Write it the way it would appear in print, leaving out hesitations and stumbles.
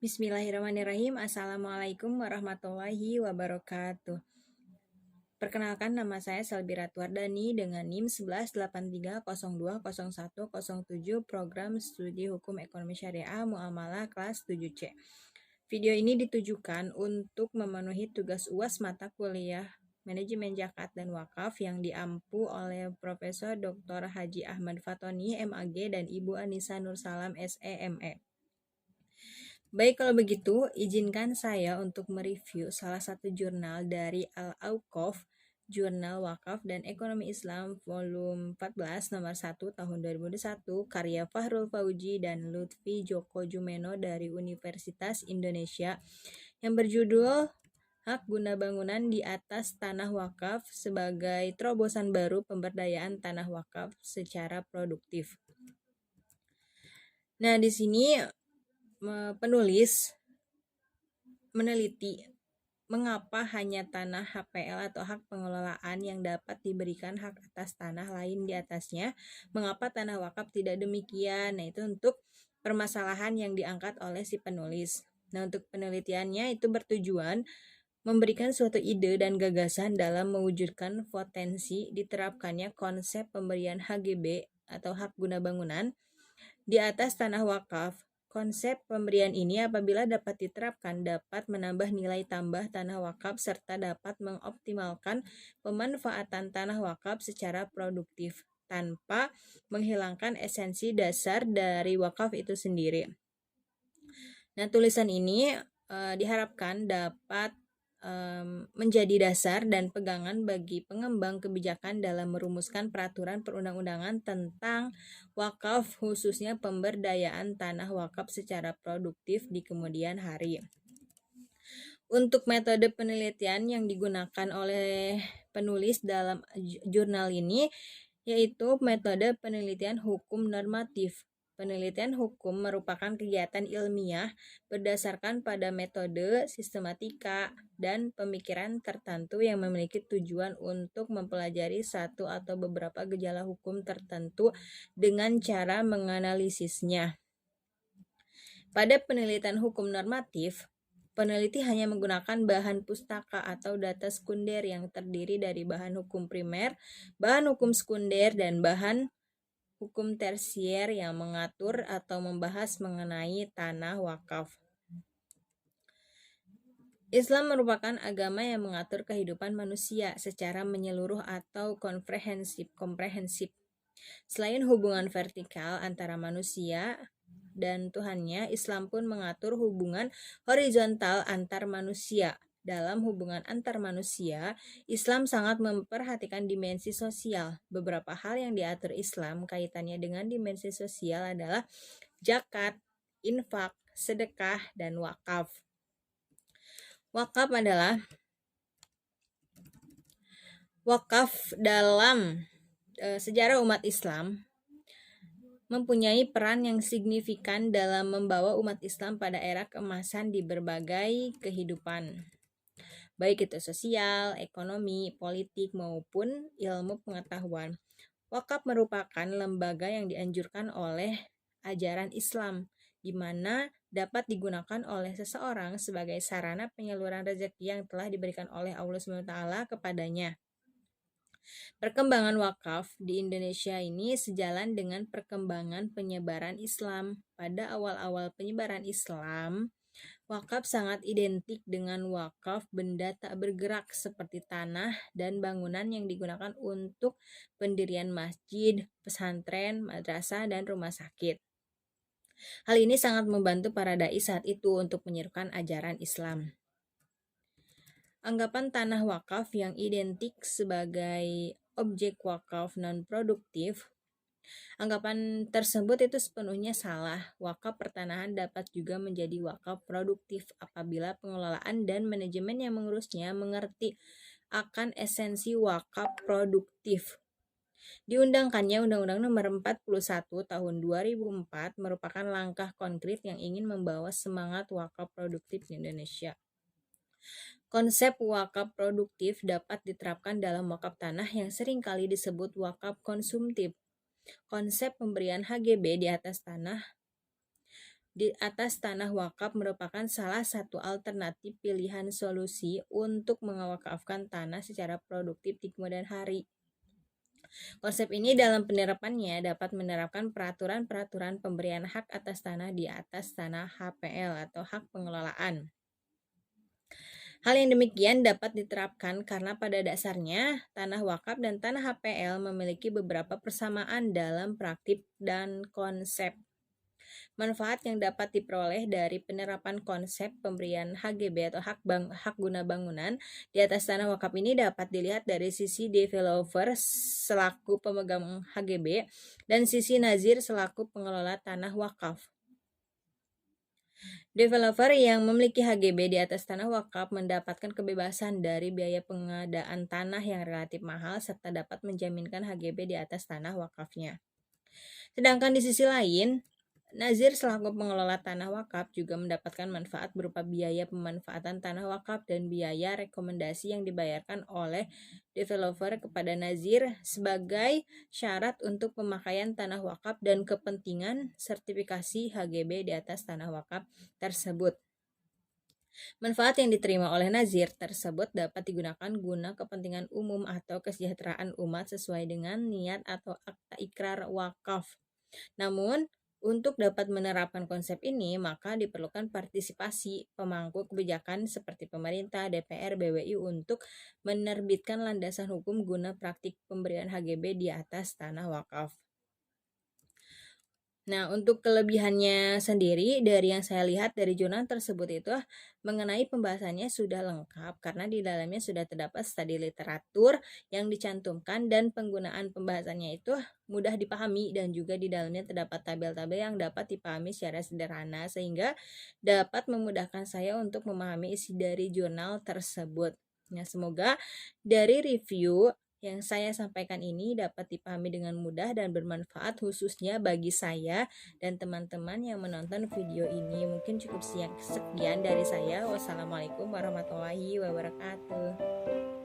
Bismillahirrahmanirrahim. Assalamualaikum warahmatullahi wabarakatuh. Perkenalkan, nama saya Selbira Tuardani dengan NIM 1183020107 Program Studi Hukum Ekonomi Syariah Muamalah kelas 7C. Video ini ditujukan untuk memenuhi tugas UAS mata kuliah Manajemen Zakat dan Wakaf yang diampu oleh Profesor Dr. Haji Ahmad Fatoni, MAG, dan Ibu Anissa Nursalam, SEME. Baik, kalau begitu, izinkan saya untuk mereview salah satu jurnal dari Al-Auqaf, Jurnal Wakaf dan Ekonomi Islam volume 14 nomor 1 tahun 2021 karya Fahrul Fauzi dan Lutfi Joko Jumeno dari Universitas Indonesia yang berjudul Hak Guna Bangunan di Atas Tanah Wakaf sebagai Terobosan Baru Pemberdayaan Tanah Wakaf secara Produktif. Nah, di sini penulis meneliti mengapa hanya tanah HPL atau hak pengelolaan yang dapat diberikan hak atas tanah lain di atasnya. Mengapa tanah wakaf tidak demikian? Nah, itu untuk permasalahan yang diangkat oleh si penulis. Nah, untuk penelitiannya itu bertujuan memberikan suatu ide dan gagasan dalam mewujudkan potensi diterapkannya konsep pemberian HGB atau hak guna bangunan di atas tanah wakaf. Konsep pemberian ini apabila dapat diterapkan dapat menambah nilai tambah tanah wakaf serta dapat mengoptimalkan pemanfaatan tanah wakaf secara produktif tanpa menghilangkan esensi dasar dari wakaf itu sendiri. Nah, tulisan ini diharapkan dapat menjadi dasar dan pegangan bagi pengembang kebijakan dalam merumuskan peraturan perundang-undangan tentang wakaf, khususnya pemberdayaan tanah wakaf secara produktif di kemudian hari. Untuk metode penelitian yang digunakan oleh penulis dalam jurnal ini yaitu metode penelitian hukum normatif. Penelitian hukum merupakan kegiatan ilmiah berdasarkan pada metode, sistematika, dan pemikiran tertentu yang memiliki tujuan untuk mempelajari satu atau beberapa gejala hukum tertentu dengan cara menganalisisnya. Pada penelitian hukum normatif, peneliti hanya menggunakan bahan pustaka atau data sekunder yang terdiri dari bahan hukum primer, bahan hukum sekunder, dan bahan hukum tersier yang mengatur atau membahas mengenai tanah wakaf. Islam merupakan agama yang mengatur kehidupan manusia secara menyeluruh atau komprehensif. Selain hubungan vertikal antara manusia dan Tuhannya, Islam pun mengatur hubungan horizontal antar manusia. Dalam hubungan antar manusia, Islam sangat memperhatikan dimensi sosial. Beberapa hal yang diatur Islam kaitannya dengan dimensi sosial adalah zakat, infak, sedekah, dan wakaf. Wakaf adalah dalam sejarah umat Islam mempunyai peran yang signifikan dalam membawa umat Islam pada era keemasan di berbagai kehidupan, baik itu sosial, ekonomi, politik, maupun ilmu pengetahuan. Wakaf merupakan lembaga yang dianjurkan oleh ajaran Islam, di mana dapat digunakan oleh seseorang sebagai sarana penyaluran rezeki yang telah diberikan oleh Allah SWT kepadanya. Perkembangan wakaf di Indonesia ini sejalan dengan perkembangan penyebaran Islam. Pada awal-awal penyebaran Islam, wakaf sangat identik dengan wakaf benda tak bergerak seperti tanah dan bangunan yang digunakan untuk pendirian masjid, pesantren, madrasah, dan rumah sakit. Hal ini sangat membantu para dai saat itu untuk menyerukan ajaran Islam. Anggapan tanah wakaf yang identik sebagai objek wakaf non-produktif, anggapan tersebut itu sepenuhnya salah. Wakaf pertanahan dapat juga menjadi wakaf produktif apabila pengelolaan dan manajemen yang mengurusnya mengerti akan esensi wakaf produktif. Diundangkannya Undang-Undang Nomor 41 Tahun 2004 merupakan langkah konkret yang ingin membawa semangat wakaf produktif di Indonesia. Konsep wakaf produktif dapat diterapkan dalam wakaf tanah yang seringkali disebut wakaf konsumtif. Konsep pemberian HGB di atas tanah wakaf merupakan salah satu alternatif pilihan solusi untuk mewakafkan tanah secara produktif di kemudian hari. Konsep ini dalam penerapannya dapat menerapkan peraturan-peraturan pemberian hak atas tanah di atas tanah HPL atau hak pengelolaan. Hal yang demikian dapat diterapkan karena pada dasarnya tanah wakaf dan tanah HPL memiliki beberapa persamaan dalam praktik dan konsep. Manfaat yang dapat diperoleh dari penerapan konsep pemberian HGB atau hak guna bangunan di atas tanah wakaf ini dapat dilihat dari sisi developer selaku pemegang HGB dan sisi nazir selaku pengelola tanah wakaf. Developer yang memiliki HGB di atas tanah wakaf mendapatkan kebebasan dari biaya pengadaan tanah yang relatif mahal serta dapat menjaminkan HGB di atas tanah wakafnya. Sedangkan di sisi lain, nazir selaku pengelola tanah wakaf juga mendapatkan manfaat berupa biaya pemanfaatan tanah wakaf dan biaya rekomendasi yang dibayarkan oleh developer kepada nazir sebagai syarat untuk pemakaian tanah wakaf dan kepentingan sertifikasi HGB di atas tanah wakaf tersebut. Manfaat yang diterima oleh nazir tersebut dapat digunakan guna kepentingan umum atau kesejahteraan umat sesuai dengan niat atau akta ikrar wakaf. Namun, untuk dapat menerapkan konsep ini, maka diperlukan partisipasi pemangku kebijakan seperti pemerintah, DPR, BWI untuk menerbitkan landasan hukum guna praktik pemberian HGB di atas tanah wakaf. Nah, untuk kelebihannya sendiri dari yang saya lihat dari jurnal tersebut itu mengenai pembahasannya sudah lengkap karena di dalamnya sudah terdapat studi literatur yang dicantumkan dan penggunaan pembahasannya itu mudah dipahami dan juga di dalamnya terdapat tabel-tabel yang dapat dipahami secara sederhana sehingga dapat memudahkan saya untuk memahami isi dari jurnal tersebut. Nah, semoga dari review yang saya sampaikan ini dapat dipahami dengan mudah dan bermanfaat khususnya bagi saya dan teman-teman yang menonton video ini. Mungkin cukup sekian dari saya. Wassalamualaikum warahmatullahi wabarakatuh.